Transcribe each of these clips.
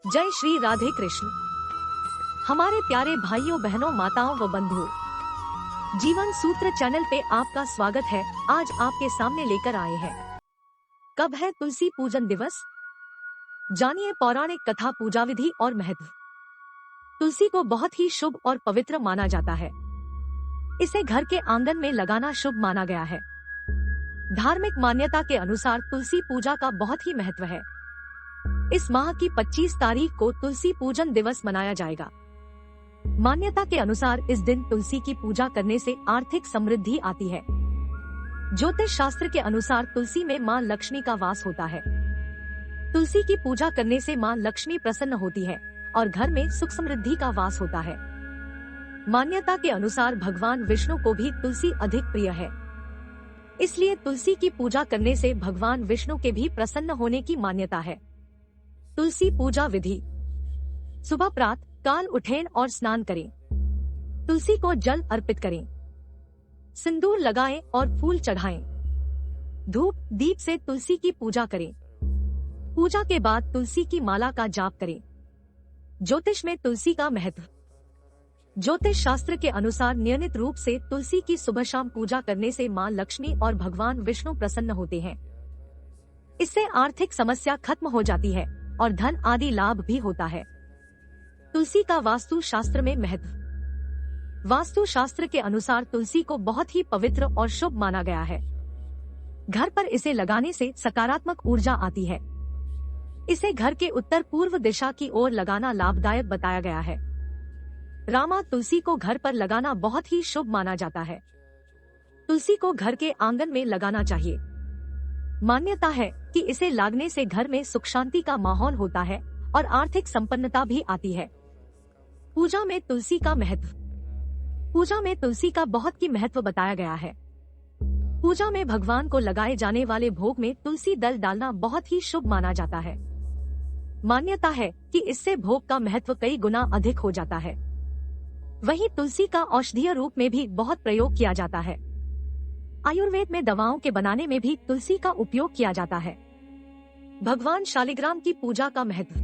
जय श्री राधे कृष्ण। हमारे प्यारे भाइयों बहनों माताओं व बंधुओं, जीवन सूत्र चैनल पे आपका स्वागत है। आज आपके सामने लेकर आए हैं, कब है तुलसी पूजन दिवस, जानिए पौराणिक कथा, पूजा विधि और महत्व। तुलसी को बहुत ही शुभ और पवित्र माना जाता है। इसे घर के आंगन में लगाना शुभ माना गया है। धार्मिक मान्यता के अनुसार तुलसी पूजा का बहुत ही महत्व है। इस माह की 25 तारीख को तुलसी पूजन दिवस मनाया जाएगा। मान्यता के अनुसार इस दिन तुलसी की पूजा करने से आर्थिक समृद्धि आती है। ज्योतिष शास्त्र के अनुसार तुलसी में मां लक्ष्मी का वास होता है। तुलसी की पूजा करने से मां लक्ष्मी प्रसन्न होती है और घर में सुख समृद्धि का वास होता है। मान्यता के अनुसार भगवान विष्णु को भी तुलसी अधिक प्रिय है, इसलिए तुलसी की पूजा करने से भगवान विष्णु के भी प्रसन्न होने की मान्यता है। तुलसी पूजा विधि। सुबह प्रातः काल उठें और स्नान करें। तुलसी को जल अर्पित करें, सिंदूर लगाएं और फूल चढ़ाएं। धूप दीप से तुलसी की पूजा करें। पूजा के बाद तुलसी की माला का जाप करें। ज्योतिष में तुलसी का महत्व। ज्योतिष शास्त्र के अनुसार नियमित रूप से तुलसी की सुबह शाम पूजा करने से मां लक्ष्मी और भगवान विष्णु प्रसन्न होते हैं। इससे आर्थिक समस्या खत्म हो जाती है और धन आदि लाभ भी होता है। तुलसी का वास्तु शास्त्र में महत्व। वास्तु शास्त्र के अनुसार तुलसी को बहुत ही पवित्र और शुभ माना गया है। घर पर इसे लगाने से सकारात्मक ऊर्जा आती है। इसे घर के उत्तर पूर्व दिशा की ओर लगाना लाभदायक बताया गया है। रामा तुलसी को घर पर लगाना बहुत ही शुभ माना जाता है। तुलसी को घर के आंगन में लगाना चाहिए। मान्यता है कि इसे लागने से घर में सुख शांति का माहौल होता है और आर्थिक संपन्नता भी आती है। पूजा में तुलसी का महत्व। पूजा में तुलसी का बहुत ही महत्व बताया गया है। पूजा में भगवान को लगाए जाने वाले भोग में तुलसी दल डालना बहुत ही शुभ माना जाता है। मान्यता है कि इससे भोग का महत्व कई गुना अधिक हो जाता है। वहीं तुलसी का औषधीय रूप में भी बहुत प्रयोग किया जाता है। आयुर्वेद में दवाओं के बनाने में भी तुलसी का उपयोग किया जाता है। भगवान शालिग्राम की पूजा का महत्व।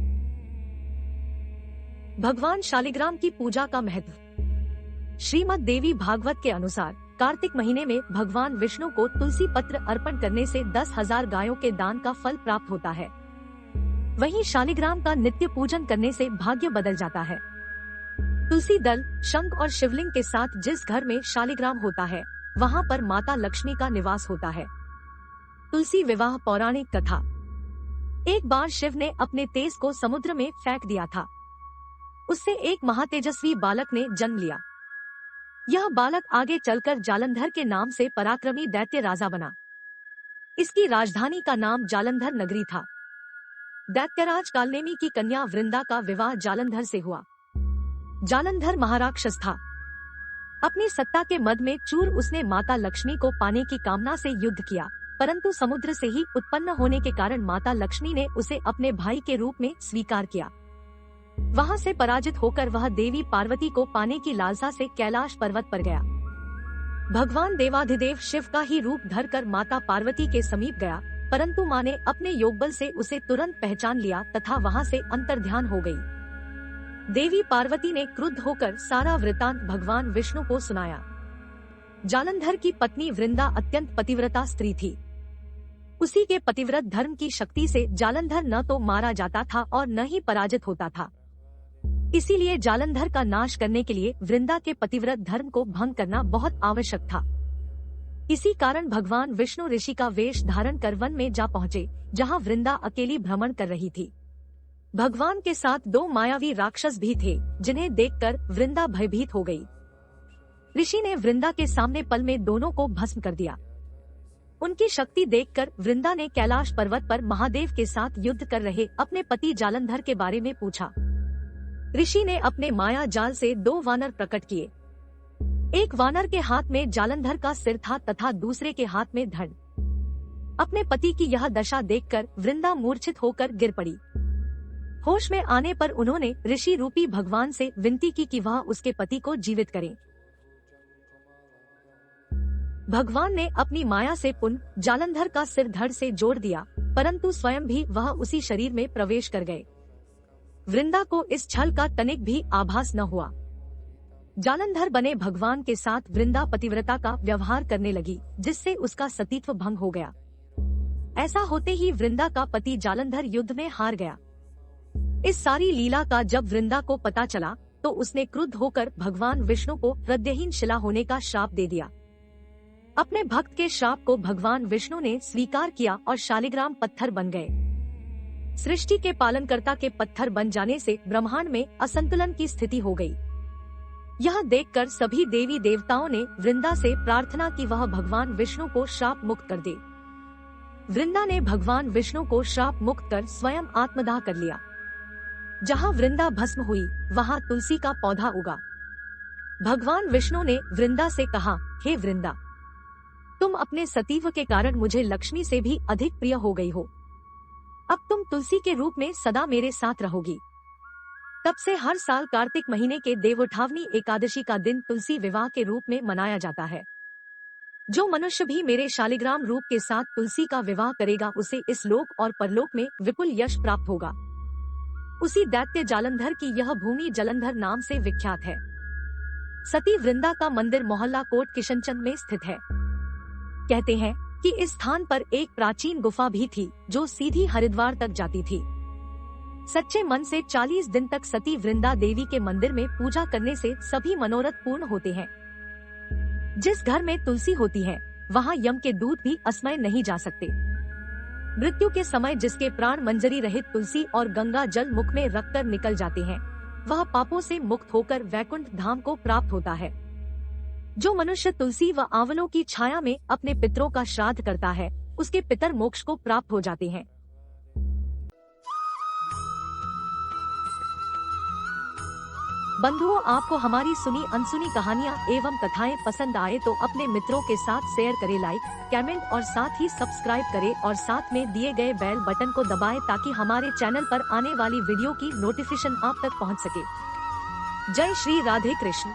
भगवान शालिग्राम की पूजा का महत्व। श्रीमद् देवी भागवत के अनुसार कार्तिक महीने में भगवान विष्णु को तुलसी पत्र अर्पण करने से 10,000 गायों के दान का फल प्राप्त होता है। वहीं शालिग्राम का नित्य पूजन करने से भाग्य बदल जाता है। तुलसी दल, शंख और शिवलिंग के साथ जिस घर में शालिग्राम होता है वहाँ पर माता लक्ष्मी का निवास होता है। तुलसी विवाह। पौराणिक कथा। एक बार शिव ने अपने तेज को समुद्र में फेंक दिया था। उससे एक महातेजस्वी बालक ने जन्म लिया। यह बालक आगे चलकर जालंधर के नाम से पराक्रमी दैत्य राजा बना। इसकी राजधानी का नाम जालंधर नगरी था। दैत्यराज कालनेमी की कन्या वृंदा का विवाह जालंधर से हुआ। जालंधर महाराक्षस था। अपनी सत्ता के मद में चूर उसने माता लक्ष्मी को पाने की कामना से युद्ध किया, परंतु समुद्र से ही उत्पन्न होने के कारण माता लक्ष्मी ने उसे अपने भाई के रूप में स्वीकार किया। वहां से पराजित होकर वह देवी पार्वती को पाने की लालसा से कैलाश पर्वत पर गया। भगवान देवाधिदेव शिव का ही रूप धरकर माता पार्वती के समीप गया, परंतु माँ ने अपने योगबल से उसे तुरंत पहचान लिया तथा वहां से अंतर्ध्यान हो गई। देवी पार्वती ने क्रुद्ध होकर सारा वृतांत भगवान विष्णु को सुनाया। जालंधर की पत्नी वृंदा अत्यंत पतिव्रता स्त्री थी। उसी के पतिव्रत धर्म की शक्ति से जालंधर न तो मारा जाता था और न ही पराजित होता था। इसीलिए जालंधर का नाश करने के लिए वृंदा के पतिव्रत धर्म को भंग करना बहुत आवश्यक था। इसी कारण भगवान विष्णु ऋषि का वेश धारण कर वन में जा पहुँचे, जहाँ वृंदा अकेली भ्रमण कर रही थी। भगवान के साथ 2 मायावी राक्षस भी थे, जिन्हें देखकर वृंदा भयभीत हो गई। ऋषि ने वृंदा के सामने पल में दोनों को भस्म कर दिया। उनकी शक्ति देखकर वृंदा ने कैलाश पर्वत पर महादेव के साथ युद्ध कर रहे अपने पति जालंधर के बारे में पूछा। ऋषि ने अपने माया जाल से 2 वानर प्रकट किए। एक वानर के हाथ में जालंधर का सिर था तथा दूसरे के हाथ में धड़। अपने पति की यह दशा देखकर वृंदा मूर्छित होकर गिर पड़ी। होश में आने पर उन्होंने ऋषि रूपी भगवान से विनती की कि वह उसके पति को जीवित करें। भगवान ने अपनी माया से पुनः जालंधर का सिर धड़ से जोड़ दिया, परंतु स्वयं भी वह उसी शरीर में प्रवेश कर गए। वृंदा को इस छल का तनिक भी आभास न हुआ। जालंधर बने भगवान के साथ वृंदा पतिव्रता का व्यवहार करने लगी, जिससे उसका सतीत्व भंग हो गया। ऐसा होते ही वृंदा का पति जालंधर युद्ध में हार गया। इस सारी लीला का जब वृंदा को पता चला तो उसने क्रुद्ध होकर भगवान विष्णु को हृदयहीन शिला होने का श्राप दे दिया। अपने भक्त के श्राप को भगवान विष्णु ने स्वीकार किया और शालिग्राम पत्थर बन गए। सृष्टि के पालनकर्ता के पत्थर बन जाने से ब्रह्मांड में असंतुलन की स्थिति हो गई। यह देखकर सभी देवी देवताओं ने वृंदा से प्रार्थना की वह भगवान विष्णु को श्राप मुक्त कर दे। वृंदा ने भगवान विष्णु को श्राप मुक्त कर स्वयं आत्मदाह कर लिया। जहाँ वृंदा भस्म हुई वहाँ तुलसी का पौधा उगा। भगवान विष्णु ने वृंदा से कहा, हे वृंदा, तुम अपने सतीत्व के कारण मुझे लक्ष्मी से भी अधिक प्रिय हो गई हो। अब तुम तुलसी के रूप में सदा मेरे साथ रहोगी। तब से हर साल कार्तिक महीने के देवोठावनी एकादशी का दिन तुलसी विवाह के रूप में मनाया जाता है। जो मनुष्य भी मेरे शालिग्राम रूप के साथ तुलसी का विवाह करेगा उसे इस लोक और परलोक में विपुल यश प्राप्त होगा। उसी दैत्य जालंधर की यह भूमि जलंधर नाम से विख्यात है। सती वृंदा का मंदिर मोहल्ला कोट किशनचंद में स्थित है। कहते हैं कि इस स्थान पर एक प्राचीन गुफा भी थी जो सीधी हरिद्वार तक जाती थी। सच्चे मन से 40 दिन तक सती वृंदा देवी के मंदिर में पूजा करने से सभी मनोरथ पूर्ण होते हैं। जिस घर में तुलसी होती है वहाँ यम के दूत भी अस्मय नहीं जा सकते। मृत्यु के समय जिसके प्राण मंजरी रहित तुलसी और गंगा जल मुख में रखकर निकल जाते हैं वह पापों से मुक्त होकर वैकुंठ धाम को प्राप्त होता है। जो मनुष्य तुलसी व आंवलों की छाया में अपने पितरों का श्राद्ध करता है उसके पितर मोक्ष को प्राप्त हो जाते हैं। बंधुओं, आपको हमारी सुनी अनसुनी कहानियाँ एवं कथाएं पसंद आए तो अपने मित्रों के साथ शेयर करें, लाइक, कमेंट और साथ ही सब्सक्राइब करें और साथ में दिए गए बेल बटन को दबाएं ताकि हमारे चैनल पर आने वाली वीडियो की नोटिफिकेशन आप तक पहुंच सके। जय श्री राधे कृष्ण।